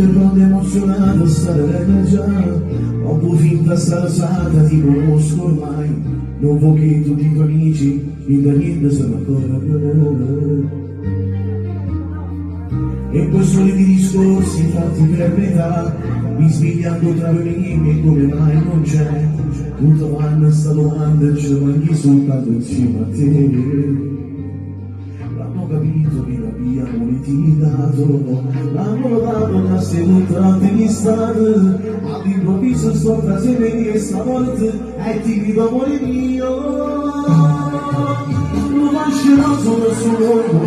ronde emozionato a stare già, ho un po' finta sta alzata, ti conosco ormai, non vuoi che tutti i tuoi amici, da niente sono ancora più. E poi soliti discorsi fatti per metà, mi svegliando tra me come mai non c'è, tutto vanno a sta domanda e ci manchi soltanto insieme a te. L'hanno capito che l'abbiamo litigato, l'hanno dato una seduta di stato, all'improvviso sto frase che stavolta è ti grido amore mio, lo lascerò solo fuoco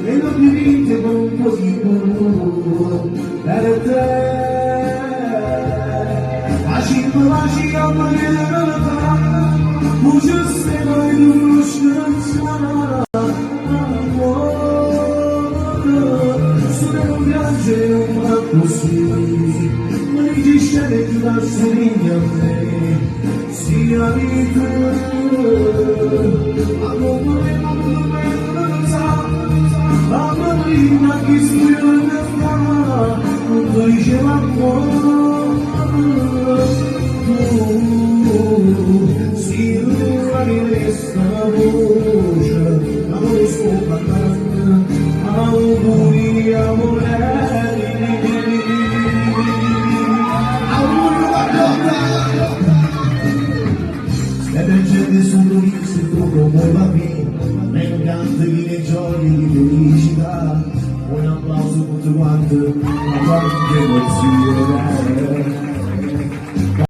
e non ti vince con un po' di cuore per te, lasci amore che non fa, mucho se noi non scherziamo. Così, ma dici scende di la segna a me, sia di te, ma non volevo sa, la prima che si ne fa, non ti diceva tu, si dura di questa voce, ma non sto parlando, auguri amore. Gente sono visto come va bene, negante di gioie di felicità, un applauso per tutti quanti.